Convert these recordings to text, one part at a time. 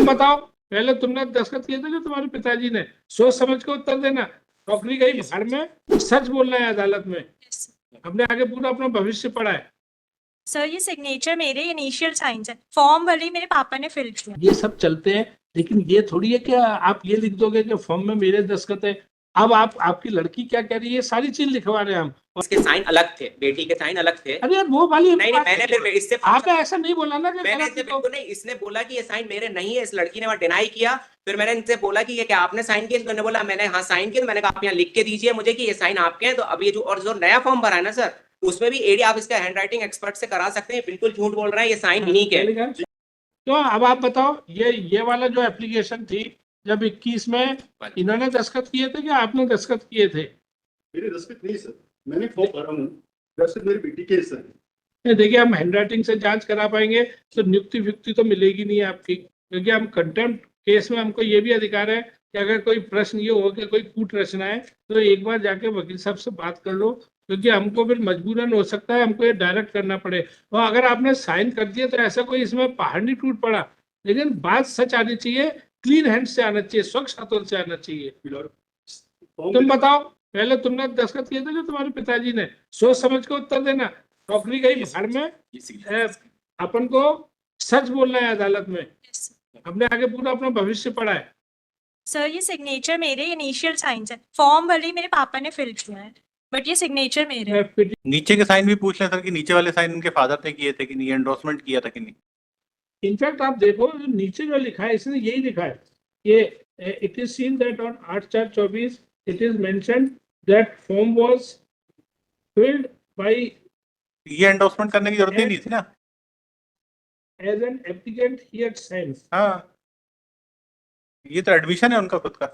तुम बताओ, पहले तुमने दस्तखत किए थे कि तुम्हारे पिताजी ने? सोच समझ के उत्तर देना। नौकरी गई बाहर में, सच बोलना है अदालत में। हमने आगे पूरा अपना भविष्य पढ़ा है। सर ये सिग्नेचर मेरे इनिशियल साइंस है, फॉर्म भले मेरे पापा ने फिल किया। ये सब चलते हैं, लेकिन ये थोड़ी है कि आप ये लिख दोगे कि फॉर्म में मेरे दस्तखत है। अब आपकी लड़की क्या कह रही है, सारी चीज लिखवा रहे हैं हम। इसके साइन अलग थे, बेटी के साइन अलग थे। अरे यार वो वाली नहीं, मैंने फिर इससे आपने ऐसा नहीं बोला ना कि मैंने इससे बिल्कुल नहीं, इसने बोला कि ये साइन मेरे नहीं है, इस लड़की ने वहां डिनाई किया। फिर मैंने इनसे बोला कि ये क्या आपने साइन किया? तो इन्होंने बोला मैंने हाँ साइन किया। तो मैंने कहा आप यहाँ लिख के दीजिए मुझे कि ये साइन आपके हैं। तो अब ये जो नया फॉर्म भरा है ना सर, उसमें भी एडी आप इसका हैंडराइटिंग एक्सपर्ट से करा सकते हैं। बिल्कुल झूठ बोल रहे हैं, ये साइन इन्हीं के। तो अब आप बताओ, ये वाला जो एप्लीकेशन थी, जब 21 में इन्होंने दस्तखत किए थे कि आपने दस्तखत किए थे? मेरे दस्तखत नहीं सर, मैंने फॉर्म भरा हूँ, दस्तखत मेरी बेटी के सर। देखिए, हम हैंडराइटिंग से जांच करा पाएंगे तो नियुक्ति फिक्ति तो मिलेगी नहीं आपकी, क्योंकि हम कंटेम्प्ट केस में हमको ये भी अधिकार है कि अगर कोई प्रश्न ये हो कि कोई कूट रचना है तो एक बार जाके वकील साहब से बात कर लो, क्योंकि हमको फिर मजबूरन हो सकता है हमको ये डायरेक्ट करना पड़े। और अगर आपने साइन कर दिया तो ऐसा कोई इसमें पहाड़ नहीं टूट पड़ा, लेकिन बात सच आनी चाहिए, क्लीन हैंड से आना चाहिए, स्वच्छ हाथों से आना चाहिए। तुम बताओ, पहले तुमने दस्तखत किए थे कि तुम्हारे पिताजी ने? सोच समझ के उत्तर देना। नौकरी गई बाहर में, अपन को सच बोलना है अदालत में। हमने आगे पूरा अपना भविष्य पढ़ा है। सर ये सिग्नेचर मेरे इनिशियल साइंस है, फॉर्म भले मेरे पापा ने फिल किया है, बट ये सिग्नेचर मेरे है। नीचे के साइन भी पूछ लें सर कि नीचे वाले साइन उनके फादर ने किए थे कि नहीं, एंडोर्समेंट किया था कि नहीं। इनफैक्ट आप देखो नीचे जो लिखा है, इसने यही लिखा है, ये it is seen that on 8/4/24 it is mentioned that form was filled by, ये एंडोर्समेंट करने की जरूरत ही नहीं थी ना, as an applicant he had signed. हाँ ये तो एडमिशन है उनका खुद का।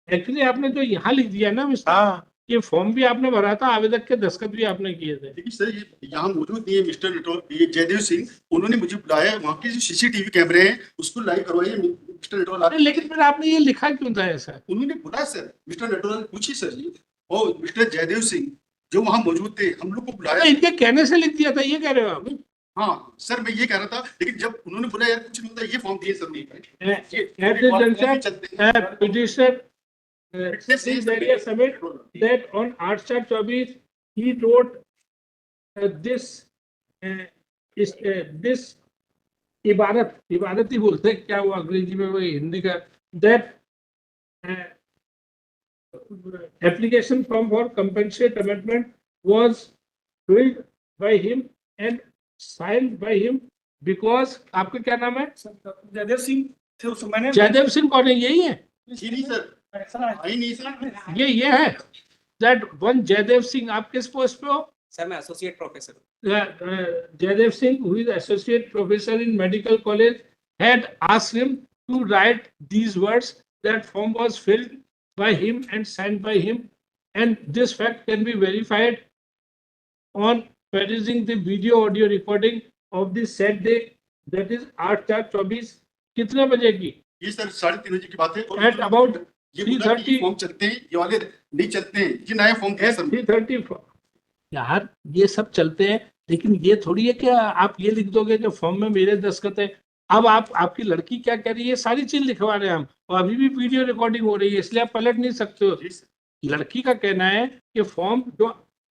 एक्चुअली आपने जो यहाँ लिख दिया ना मिस्टर, हाँ ये फॉर्म भी आपने भरा था, आवेदक के दस्तखत भी आपने किए थे। देखिए सर, ये यहाँ मौजूद नहीं है मिस्टर नेटवर्क, ये जयदेव सिंह, उन्होंने मुझे बुलाया, वहाँ के जो सीसीटीवी कैमरे हैं उसको लाइव करवाइए मिस्टर नेटवर्क। लेकिन फिर आपने ये लिखा क्यों था ऐसा? उन्होंने बुलाया सर, मिस्टर नेटवर्क पूछिए सर जी, और मिस्टर जयदेव सिंह जो वहाँ मौजूद थे, हम लोग को बुलाया। इनके कहने से लिख दिया था, ये कह रहे हो आप? हाँ सर, मैं ये कह रहा था, लेकिन जब उन्होंने बोला यार कुछ नहीं होता, ये फॉर्म दिए सर नहीं submit that on 8/24 he wrote this इबारत ही बोलते हैं क्या, वो अंग्रेजी में, वो हिंदी का, that application form for compensate amendment was filled by him and signed by him because, आपका क्या नाम है? जयदेव सिंह थे उस समय। जयदेव सिंह कौन है? यही है? नहीं सर, नहीं सर, ये है that one जयदेव सिंह। आप किस पोस्ट पे हो? सर मैं associate professor. Jaidev Singh, who is associate professor in medical college, had asked him to write these words, that form was filled by him and signed by him, and this fact can be verified on perusing the video audio recording of the said day, that is 8/4/24 कितने बजे की? ये sir 3:30 बजे की बात है। At about ये 3:30 form चलते हैं, ये वाले नहीं चलते हैं, ये नया फॉर्म है सर। 3:30। यार ये सब चलते हैं, लेकिन ये थोड़ी है कि आप ये लिख दोगे कि फॉर्म में मेरे दस्तखत है। अब आपकी लड़की क्या कह रही है, सारी चीज लिखवा रहे हैं हम, और अभी भी वीडियो रिकॉर्डिंग हो रही है, इसलिए आप पलट नहीं सकते हो। लड़की का कहना है कि फॉर्म जो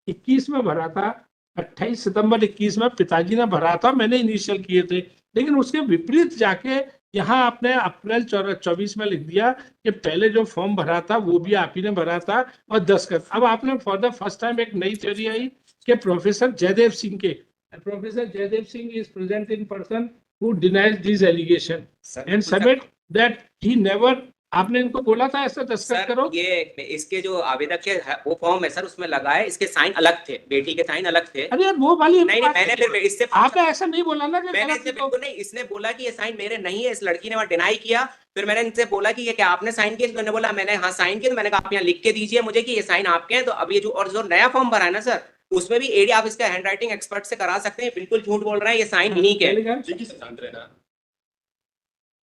21 में भरा था, 28 सितंबर 21 में पिताजी ने भरा था, मैंने इनिशियल किए थे, लेकिन उसके विपरीत जाके यहाँ आपने अप्रैल 24 में लिख दिया कि पहले जो फॉर्म भरा था वो भी आप ही ने भरा था और दस्तखत। अब आपने फॉर द फर्स्ट टाइम एक नई थ्योरी आई कि professor Jaidev Singh is present in person who denies this allegation and submit that he never. आपने इनको बोला था ऐसा दस्तखत करो? ये इसके जो आवेदक के वो फॉर्म है सर, उसमें लगा है, इसके साइन अलग थे, बेटी के साइन अलग थे। अरे यार वो वाली नहीं, मैंने फिर इससे आपने ऐसा नहीं बोला ना कि मैंने इससे बिल्कुल नहीं, इसने बोला कि ये साइन मेरे नहीं है, इस लड़की ने वहां डिनाई किया। फिर मैंने इनसे बोला कि ये क्या आपने साइन किया? तो उन्होंने बोला मैंने हाँ साइन किया। तो मैंने कहा आप यहाँ लिख के दीजिए मुझे कि ये साइन आपके हैं। तो अब ये जो नया फॉर्म भरा है ना सर, उसमें भी एडी आप इसका हैंडराइटिंग एक्सपर्ट से करा सकते हैं। बिल्कुल झूठ बोल रहे हैं, ये साइन इन्हीं के।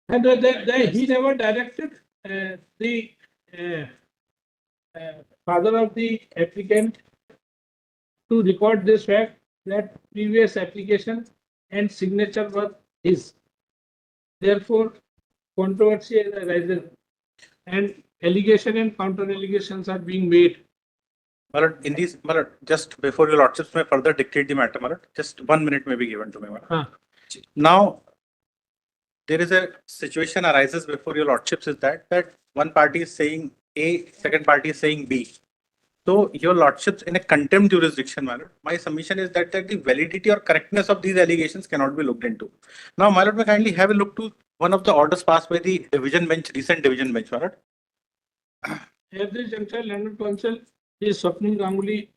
And he never directed the father of the applicant to record this fact that previous application and signature were his. Therefore, controversy arises and allegation and counter allegations are being made. Malad, in these, Malad, just before your lordships may further dictate the matter, Malad, just 1 minute may be given to me, Malad. Huh. Now, there is a situation arises before your lordships is that one party is saying A, second party is saying B. So your lordships in a contempt jurisdiction, my lord, my submission is that the validity or correctness of these allegations cannot be looked into. Now, my lord, may kindly have a look to one of the orders passed by the division bench, recent division bench, my lord. At this juncture, Learned Counsel is Swapnil Ganguly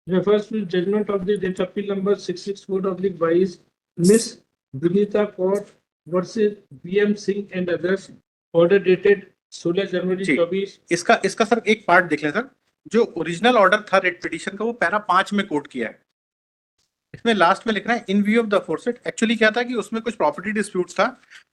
refers to judgment of the Death Appeal number 664/22, Miss Vinita Kaur versus BM Singh and others, order dated 16 जनवरी जी। 24। इसका sir एक part देख लें sir, जो original order था rate petition का वो para 5 में coat किया है। इसमें लास्ट में लिखना है इन view of the aforesaid. Actually क्या था कि उसमें कुछ प्रॉपर्टी डिस्प्यूट था,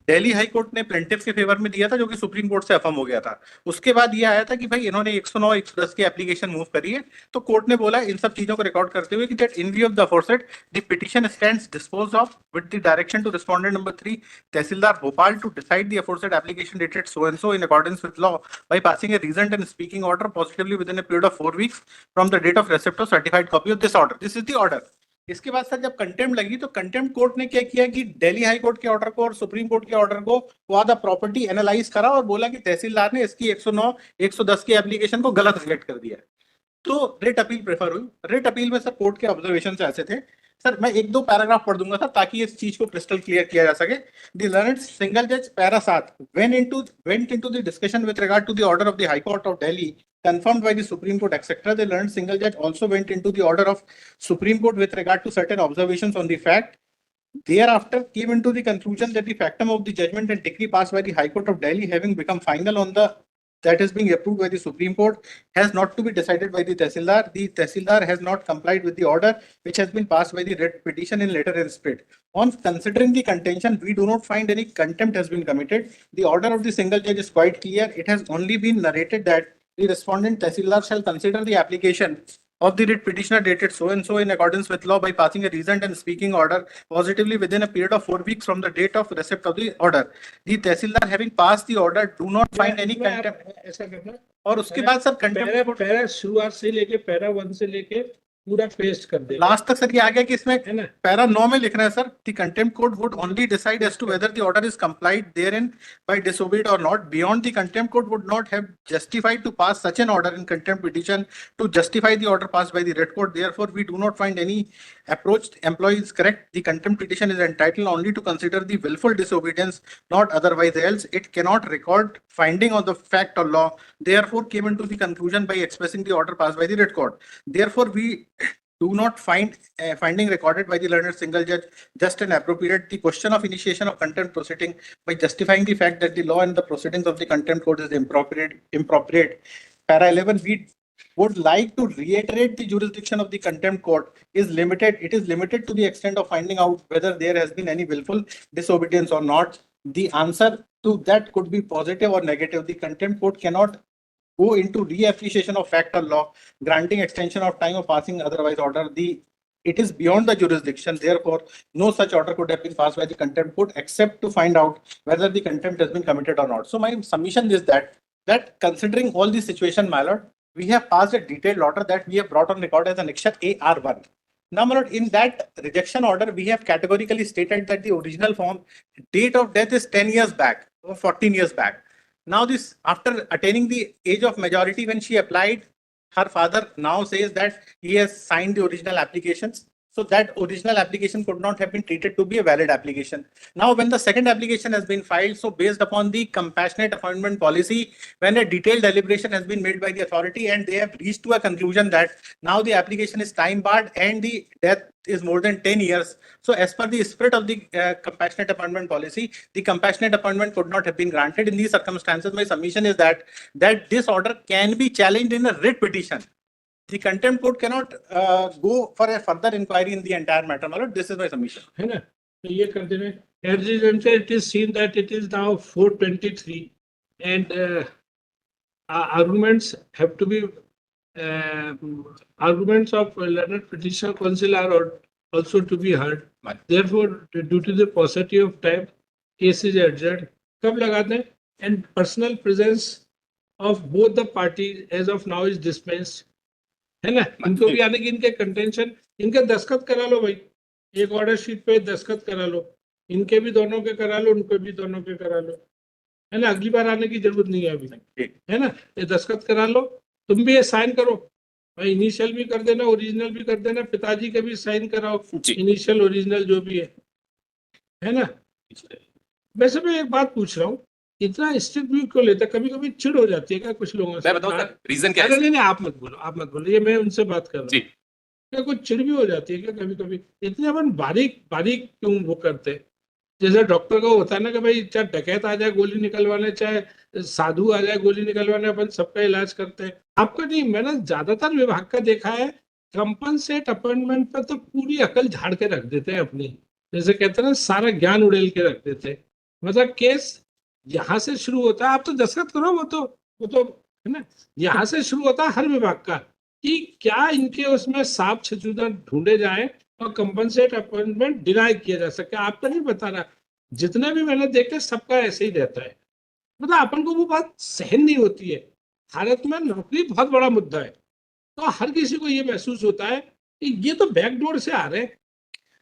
दिल्ली हाई कोर्ट ने प्लेंटिफ के फेवर में दिया था जो कि सुप्रीम कोर्ट से अफर्म हो गया था। उसके बाद ये आया था कि भाई इन्होंने 109 110 की एप्लीकेशन मूव करी है, तो कोर्ट ने बोला इन सब चीजों को रिकॉर्ड करते हुए कि that in view of the aforesaid the petition stands disposed of with the direction to respondent number 3 tehsildar Bhopal to decide the aforesaid application dated so and so in accordance with law by passing a reasoned and speaking order positively within a period of 4 weeks from the date of receipt of certified copy of this order. This is the order. इसके बाद sir जब contempt लगी तो contempt court ने क्या किया कि Delhi high court के ऑर्डर को और सुप्रीम कोर्ट के ऑर्डर को वाद प्रॉपर्टी एनालाइज करा और बोला कि तहसीलदार ने इसकी 109 110 की एप्लीकेशन को गलत रिजेक्ट कर दिया। तो रेट अपील प्रेफर हुई। रेट अपील में सर कोर्ट के ऑब्जर्वेशन ऐसे थे सर, मैं 1-2 पैराग्राफ पढ़ दूंगा सर ताकि इस चीज को क्रिस्टल क्लियर किया जा सके। द लर्नड सिंगल जज para 7 went into the discussion with regard to the order of the High Court of Delhi confirmed by the Supreme Court, etc. The learned single judge also went into the order of Supreme Court with regard to certain observations on the fact. Thereafter came into the conclusion that the factum of the judgment and decree passed by the High Court of Delhi having become final on the that is being approved by the Supreme Court has not to be decided by the Tehsildar. The Tehsildar has not complied with the order which has been passed by the writ petition in letter and spirit. On considering the contention, we do not find any contempt has been committed. The order of the single judge is quite clear. It has only been narrated that the respondent Tehsildar shall consider the application of the writ petitioner dated so and so in accordance with law by passing a reasoned and speaking order positively within a period of 4 weeks from the date of receipt of the order. The Tehsildar having passed the order do not find any contempt. ऐसा करना और उसके बाद sir contempt para शुरुआत से लेके para 1 से लेके पूरा पेस्ट कर दे लास्ट तक सर ये आ गया कि इसमें है ना। पैरा 9 में लिखना है sir the contempt court would only decide as to whether the order is complied therein by disobeyed or not. Beyond the contempt court would not have justified to pass such an order in contempt petition to justify the order passed by the writ court. Therefore we do not find any approach employee is correct. The contempt petition is entitled only to consider the willful disobedience, not otherwise else. It cannot record finding on the fact or law. Therefore, came into the conclusion by expressing the order passed by the writ court. Therefore, we do not find finding recorded by the learned single judge just and appropriate. The question of initiation of contempt proceeding by justifying the fact that the law and the proceedings of the contempt court is impropriate. Para 11, we would like to reiterate the jurisdiction of the contempt court is limited. It is limited to the extent of finding out whether there has been any willful disobedience or not. The answer to that could be positive or negative. The contempt court cannot go into reappreciation of fact or law, granting extension of time of passing otherwise order. It is beyond the jurisdiction. Therefore, no such order could have been passed by the contempt court except to find out whether the contempt has been committed or not. So my submission is that considering all the situation, my lord, we have passed a detailed order that we have brought on record as Annexure AR1. Now, my lord, in that rejection order, we have categorically stated that the original form date of death is 10 years back or 14 years back. Now, this after attaining the age of majority when she applied, her father now says that he has signed the original applications. So that original application could not have been treated to be a valid application. Now, when the second application has been filed, so based upon the compassionate appointment policy, when a detailed deliberation has been made by the authority and they have reached to a conclusion that now the application is time barred and the death is more than 10 years. So as per the spirit of the compassionate appointment policy, the compassionate appointment could not have been granted. In these circumstances, my submission is that this order can be challenged in a writ petition. The contempt court cannot go for a further inquiry in the entire matter. My lord, this is my submission. है ना। तो ये करते हैं as is mentioned, it is seen that it is now 4:23 and arguments have to be arguments of learned petitioner counsel are also to be heard. Therefore, due to the paucity of time, case is adjourned, कब लगाते हैं? And personal presence of both the party as of now is dispensed, है ना? इनको भी आने की, इनके कंटेंशन, इनके दस्तखत करा लो भाई, एक ऑर्डर शीट पे दस्तखत करा लो, इनके भी दोनों के करा लो, उनके भी दोनों के करा लो, है ना? अगली बार आने की जरूरत नहीं है अभी, है ना? ये दस्तखत करा लो, तुम भी ये साइन करो भाई, इनिशियल भी कर देना, ओरिजिनल भी कर देना, पिताजी के भी साइन कराओ, इनिशियल ओरिजिनल जो भी है ना? वैसे मैं एक बात पूछ रहा हूँ, इतना स्ट्रिक्ट व्यू क्यों लेता है? कभी कभी चिढ़ हो जाती है क्या कुछ लोगों से? मैं बताऊं सर रीजन क्या अरे है? नहीं नहीं, आप मत बोलो, आप मत बोलो, ये मैं उनसे बात कर रहा जी। हूँ। क्या कुछ चिढ़ भी हो जाती है क्या कभी कभी? इतने अपन बारीक बारीक क्यों वो करते हैं? जैसे डॉक्टर का होता है ना कि भाई चाहे डकैत आ जाए गोली निकलवाने, चाहे साधु आ जाए गोली निकलवाने, अपन सबका इलाज करते हैं। आपका नहीं, मैंने ज्यादातर विभाग का देखा है, कंपनसेट अपॉइंटमेंट पर तो पूरी अकल झाड़ के रख देते हैं अपनी, जैसे कहते हैं ना, सारा ज्ञान उड़ेल के रख देते हैं। मतलब केस यहाँ से शुरू होता है, आप तो दस्तखत करो, वो तो है ना, यहाँ से शुरू होता है हर विभाग का, कि क्या इनके उसमें सांप छछूंदर ढूंढे जाए और कंपनसेट अपॉइंटमेंट डिनाई किया जा सके। आपका नहीं बता रहा, जितने भी मैंने देखे सबका ऐसे ही रहता है। मतलब अपन को वो बात सहन नहीं होती है। भारत में नौकरी बहुत बड़ा मुद्दा है, तो हर किसी को ये महसूस होता है कि ये तो बैकडोर से आ रहे हैं।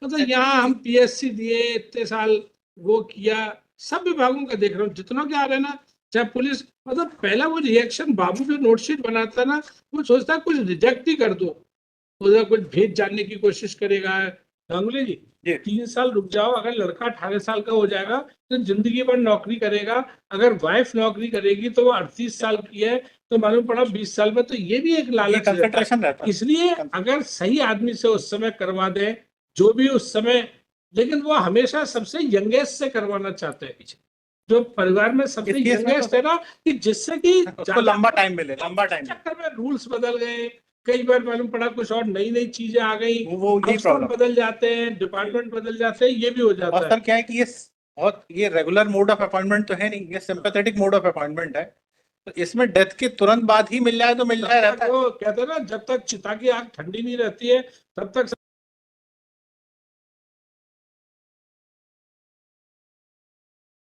मतलब यहाँ हम पीएससी दिए, इतने साल वो किया, सब विभागों का देख रहा हूँ, जितनों के आ रहे हैं ना, चाहे पुलिस, मतलब पहला वो रिएक्शन बाबू जो नोटशीट बनाता है ना, वो सोचता है कुछ रिजेक्ट ही कर दो, उधर कुछ भेज जानने की कोशिश करेगा। गांगुली जी, 3 साल रुक जाओ, अगर लड़का 18 साल का हो जाएगा तो जिंदगी भर नौकरी करेगा। अगर वाइफ नौकरी करेगी तो वो 38 साल की है, तो मालूम पड़ा 20 साल में, तो ये भी एक लालच रहता है। इसलिए अगर सही आदमी से उस समय करवा दें, जो भी उस समय, लेकिन वो हमेशा सबसे यंगेस्ट से करवाना चाहते हैं, जो परिवार में सबसे यंगेस्ट है ना, कि जिससे कि लंबा टाइम मिले, लंबा टाइम। चक्कर में रूल्स बदल गए, कई बार मालूम पड़ा कुछ और नई नई चीजें आ गई, वो ये अफसर प्रॉब्लम बदल जाते हैं, डिपार्टमेंट बदल जाते हैं, ये भी हो जाता और है। सर क्या है कि ये रेगुलर मोड ऑफ अपॉइंटमेंट तो है नहीं, ये सिंपैथेटिक मोड ऑफ अपॉइंटमेंट है, तो इसमें डेथ के तुरंत बाद ही मिल जाए तो मिल जाए रहता है। वो कहते हैं ना, जब तक चिता की आग ठंडी नहीं रहती है तब तक